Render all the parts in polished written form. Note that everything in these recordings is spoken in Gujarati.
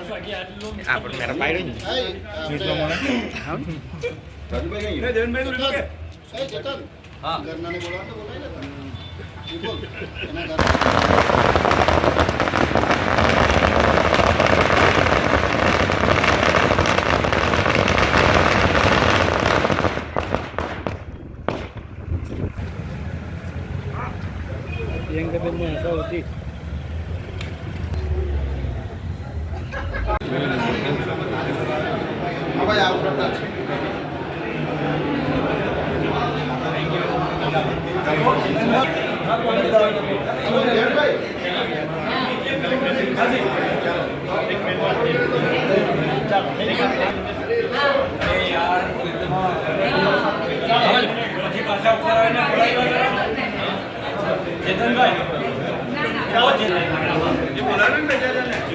પણ મેરા પાડ્યો ને ન્યૂઝમાં મને રાજુભાઈ નહીં દેવનભાઈ તો કે એ જતન હા ઘરનાને બોલાવો તો બોલાય ને બોલ એના ઘર yang ketemu tahu sih apa ya udah चेतन भाई ये बोला ना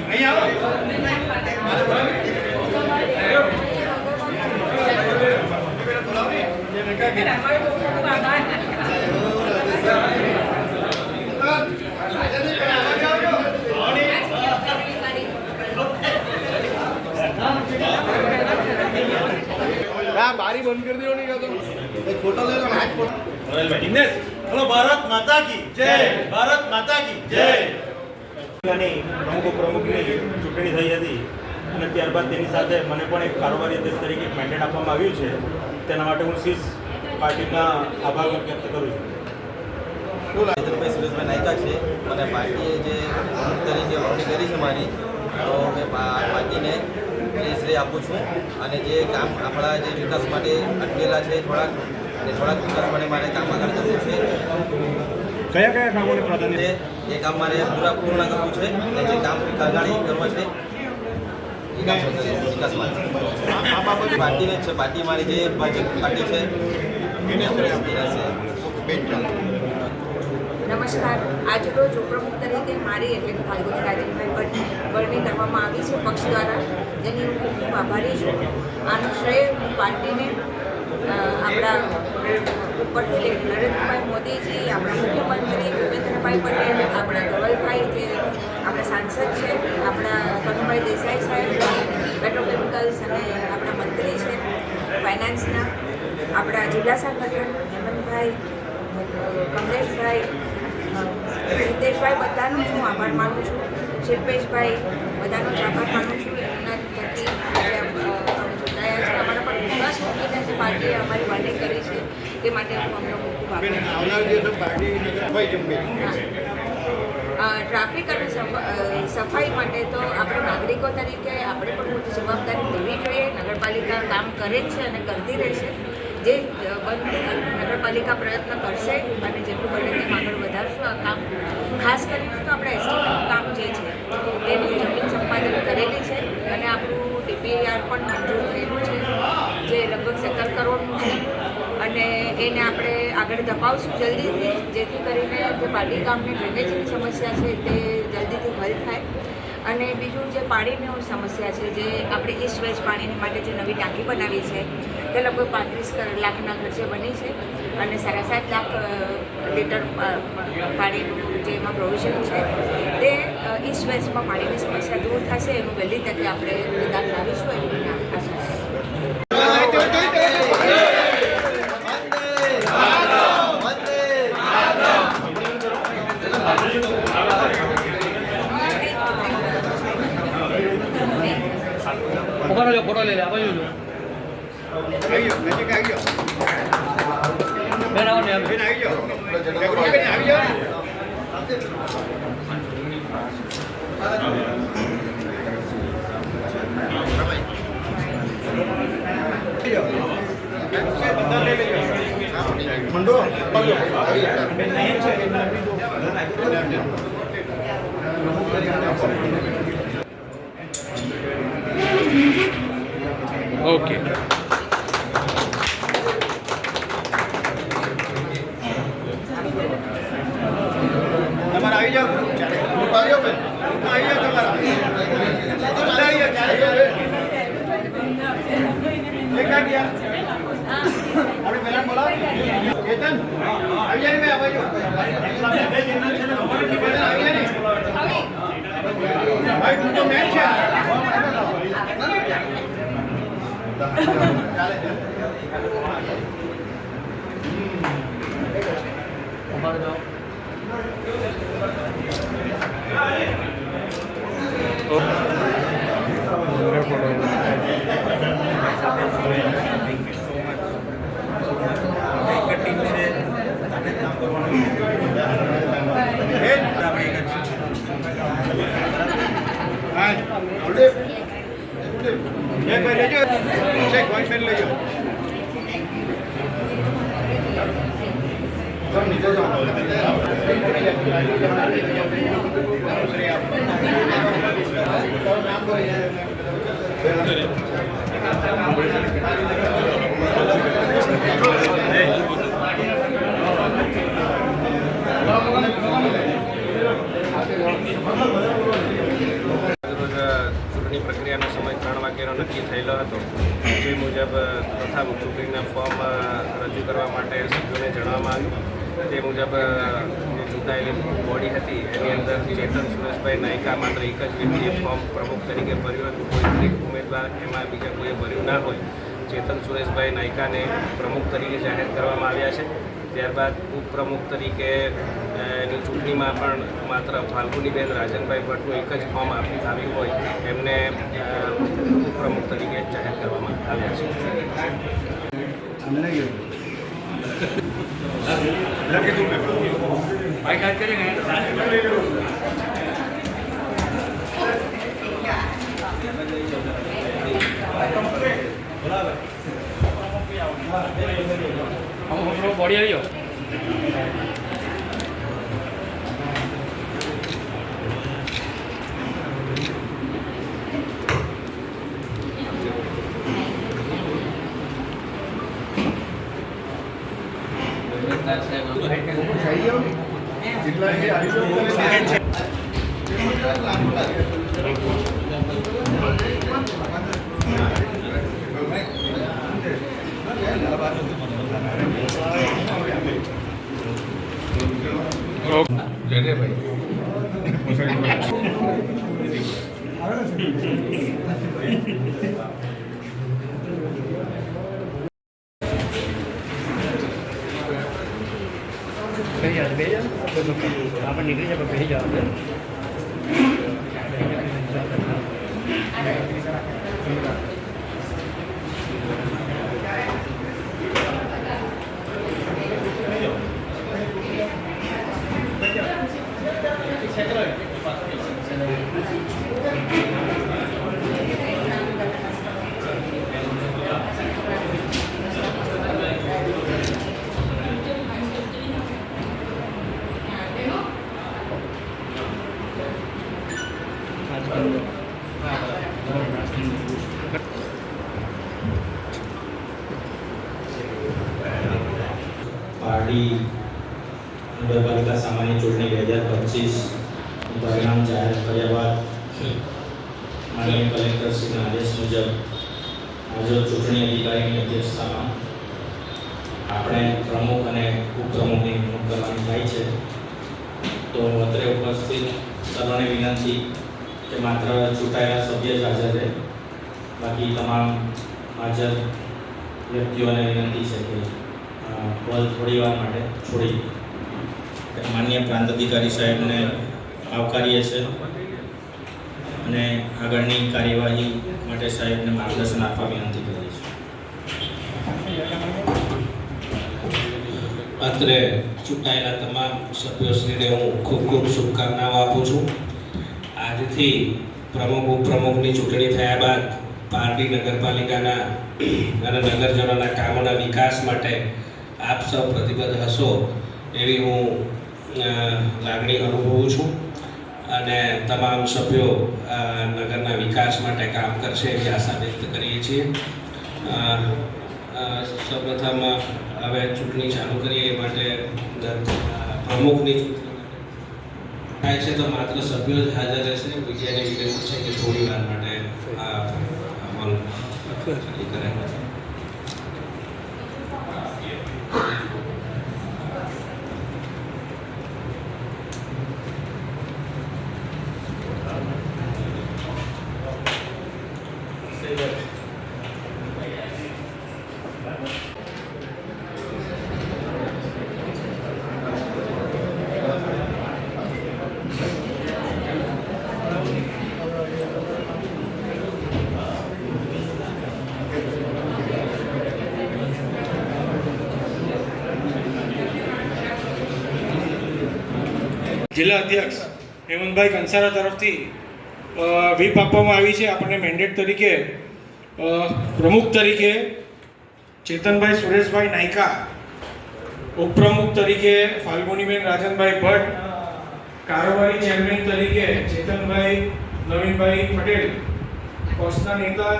नहीं आओ बारी बंद कर दियो नहीं तो एक फोटो ले लो हाथ फोटो दिनेश हेलो भारत माता की जय भारत माता की जय અને પ્રમુખની ચૂંટણી થઈ હતી અને ત્યારબાદ તેની સાથે મને પણ એક કારોબારી અધ્યક્ષ તરીકે મેન્ડેટ આપવામાં આવ્યું છે તેના માટે હું શીશ પાર્ટીના આભાર વ્યક્ત કરું છું ચેતનભાઈ સુરેશભાઈ નાયકા છે અને પાર્ટીએ જે પ્રમુખ તરીકે વરણી કરી છે મારી તો મેં પાર્ટીને શ્રેય આપું છું અને જે કામ આપણા જે વિકાસ માટે અટકેલા છે થોડાક વિકાસ માટે મારે કામ આગળ કરવું છે કયા કયા કામોને પ્રાધાન્ય છે એ કામ મારે પૂર્ણ કરવું છે અને જે કામ આગળ કરવા છે એ કામ વિકાસ માટે પાર્ટીને જ છે પાર્ટી મારી જે ભાજપ પાર્ટી છે નમસ્કાર, આજરોજ ઉપપ્રમુખ તરીકે મારી એટલે કે ફાલ્ગુની રાજેન્દ્રભાઈ વરણી કરવામાં આવી છે પક્ષ દ્વારા, જેની હું ખૂબ આભારી છું. આનો શ્રેય હું પાર્ટીને આપણા ઉપરથી લઈ નરેન્દ્રભાઈ મોદીજી, આપણા મુખ્યમંત્રી ભૂપેન્દ્રભાઈ પટેલ, આપણા ધવલભાઈ જે આપણા સાંસદ છે, આપણા કનુભાઈ દેસાઈ સાહેબ પેટ્રોકેમિકલ્સ અને આપણા મંત્રી છે ફાઇનાન્સના, આપણા જિલ્લા સંગઠન હેમંતભાઈ, કમલેશભાઈ, હિતેશભાઈ, બધાનો હું આભાર માનું છું. શિલ્પેશભાઈ, બધાનો જ આભાર માનું છું. એમના થકી ચૂંટાયા છે, અમારા પર વિશ્વાસ મૂકીને જે પાર્ટીએ અમારી વરણી કરી છે તે માટે હું અમને ખૂબ આભાર. ટ્રાફિક અને સફાઈ માટે તો આપણે નાગરિકો તરીકે આપણે પણ મોટી જવાબદારી લેવી જોઈએ. નગરપાલિકા કામ કરે જ છે અને કરતી રહેશે. જે નગરપાલિકા પ્રયત્ન કરશે અને જેટલું બને તેમ આગળ વધારશું આ કામ. ખાસ કરીને તો આપણે એસ્ટિમેટનું કામ જે છે તેની જમીન સંપાદન કરેલી છે અને આપણું DPR પણ મંજૂર થયેલું છે જે લગભગ 17 કરોડનું છે અને એને આપણે આગળ ધપાવશું જલ્દીથી, જેથી કરીને જે પાર્ટી ગામની ડ્રેનેજની સમસ્યા છે તે જલ્દીથી હલ થાય. અને બીજું જે પાણીની સમસ્યા છે, જે આપણે ઈસ્ટ વેસ્ટ પાણીની માટે જે નવી ટાંકી બનાવી છે તે લગભગ 35 લાખના ખર્ચે બની છે અને 7.5 લાખ લીટર પાણીનું જે એમાં પ્રોવિઝન છે તે ઈસ્ટ વેસ્ટમાં પાણીની સમસ્યા દૂર થશે. એનું વહેલી તકે આપણે નિદાન લાવીશું એવી મને આશા છે. फोटो ले ले आप आइए આવીયો નજીક આવીયો बेन आओ ने બેન આવીયો બેન આવીયો મંડો ओके તમારા આવી જાવ આવ્યો બેન આવી જાવ તમારા એકા ગયા આપણે પહેલા બોલાવ કેતન આવી જાય મે આવાજો બે જણા છે ને ખબર નથી આવી જાય ને ભાઈ તું તો મેચ છે ચૂંટણી પ્રક્રિયાનો સમય 3 વાગ્યાનો નક્કી થયેલો હતો. જે મુજબ પ્રથમ ચૂંટણીના ફોર્મ રજૂ કરવા માટે સભ્યોને જણાવવામાં આવ્યું. તે મુજબ જે ચૂંટાયેલી બોડી હતી એની અંદર ચેતન સુરેશભાઈ નાયકા માત્ર એક જ વ્યક્તિએ ફોર્મ પ્રમુખ તરીકે ભર્યું હતું. કોઈ એક ઉમેદવાર એમાં બીજા કોઈએ ભર્યું ના હોય. ચેતન સુરેશભાઈ નાયકાને પ્રમુખ તરીકે જાહેર કરવામાં આવ્યા છે. ત્યારબાદ ઉપપ્રમુખ તરીકે એની ચૂંટણીમાં પણ માત્ર ફાલ્ગુનીબેન રાજનભાઈ ભટ્ટનું એક જ ફોર્મ આવ્યું હોય એમને ઉપપ્રમુખ તરીકે જાહેર કરવામાં આવ્યા છે. બોડી આવી જાઓ. આપણે નીકળી જાય બેસી જાવ. પાર્ટી નગરપાલિકા સામાન્ય ચૂંટણી 2025 પરિણામ જાહેર કર્યા બાદ માનનીય કલેક્ટરશ્રીના આદેશ મુજબ આજે ચૂંટણી અધિકારીની અધ્યક્ષતામાં આપણે પ્રમુખ અને ઉપપ્રમુખની નિમણૂક કરવાની થાય છે. તો અત્રે ઉપસ્થિત સર્વને વિનંતી કે માત્ર ચૂંટાયેલા સભ્ય જ હાજર રહે. બાકી તમામ હાજર વ્યક્તિઓને વિનંતી છે કે હોલ થોડી વાર માટે છોડી માનનીય પ્રાંત અધિકારી સાહેબને આવકારીએ છીએ અને આગળની કાર્યવાહી માટે સાહેબને માર્ગદર્શન આપવા વિનંતી કરીએ છીએ. અત્રે ચૂંટાયેલા તમામ સભ્યોશ્રીને હું ખૂબ ખૂબ શુભકામનાઓ આપું છું. આજથી પ્રમુખ ઉપપ્રમુખની ચૂંટણી થયા બાદ પારડી નગરપાલિકાના અને નગરજનોના કામોના વિકાસ માટે આપ સૌ પ્રતિબદ્ધ હશો એવી હું લાગણી અનુભવું છું અને તમામ સભ્યો નગરના વિકાસ માટે કામ કરશે એવી આશા વ્યક્ત કરીએ છીએ. સૌપ્રથમ હવે ચૂંટણી ચાલુ કરીએ એ માટે પ્રમુખની થાય છે તો માત્ર સભ્યો જ હાજર રહેશે. બીજાને વિનંતી છે કે થોડી વાર માટે આ અમલ કરે. જિલ્લા અધ્યક્ષ હેમંતભાઈ કંસારા તરફથી વ્હીપ આપવામાં આવી છે. આપણને મેન્ડેટ તરીકે પ્રમુખ તરીકે ચેતનભાઈ સુરેશભાઈ નાયકા, ઉપપ્રમુખ તરીકે ફાલ્ગુનીબેન રાજનભાઈ ભટ્ટ, કારોબારી ચેરમેન તરીકે ચેતનભાઈ નવીનભાઈ પટેલ, પક્ષના નેતા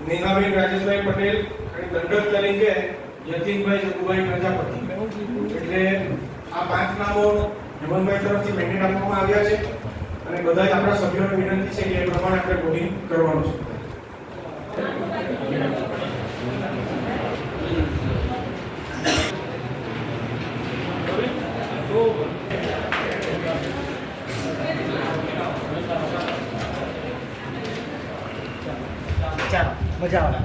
નેહાબેન રાજેશભાઈ પટેલ અને દંડક તરીકે યતીનભાઈ જગુભાઈ પ્રજાપતિ. એટલે આ 5 નામો હેમંતભાઈ તરફથી મેન્ડેટ આપવામાં આવ્યા છે અને બધા જ આપણા સભ્યોને વિનંતી છે કે એ પ્રમાણે આપણે વોટિંગ કરવાનું છે. ચાલો મજા આવે.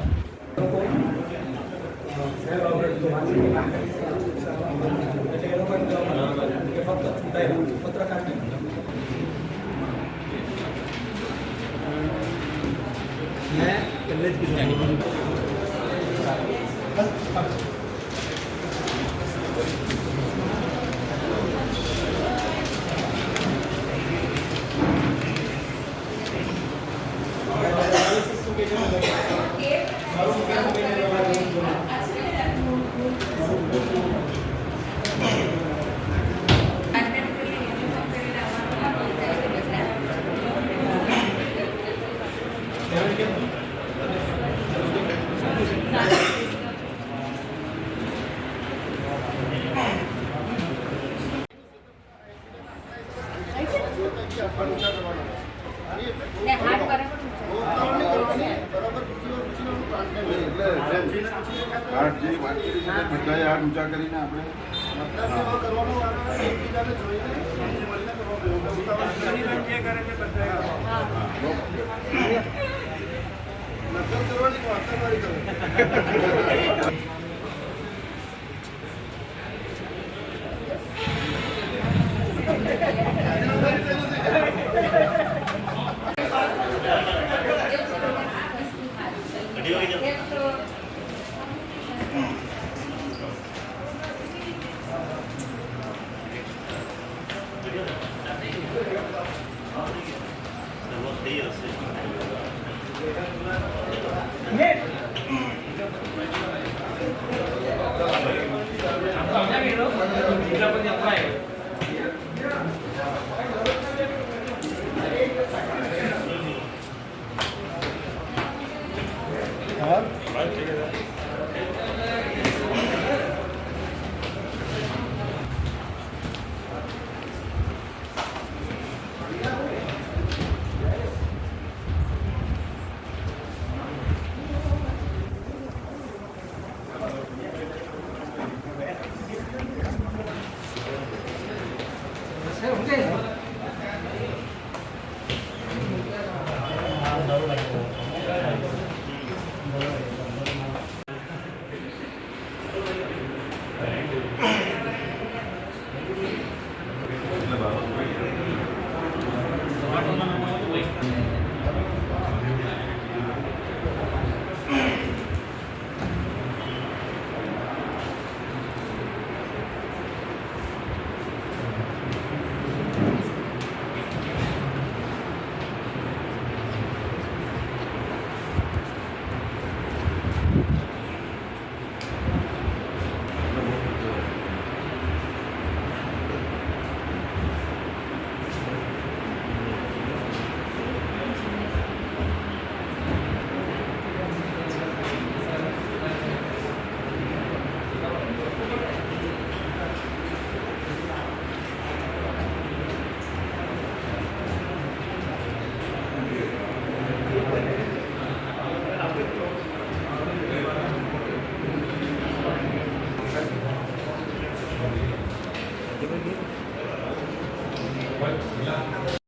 હાથ જે વાત કરી છે બધાએ હાથ ઊંચા કરીને આપણે હા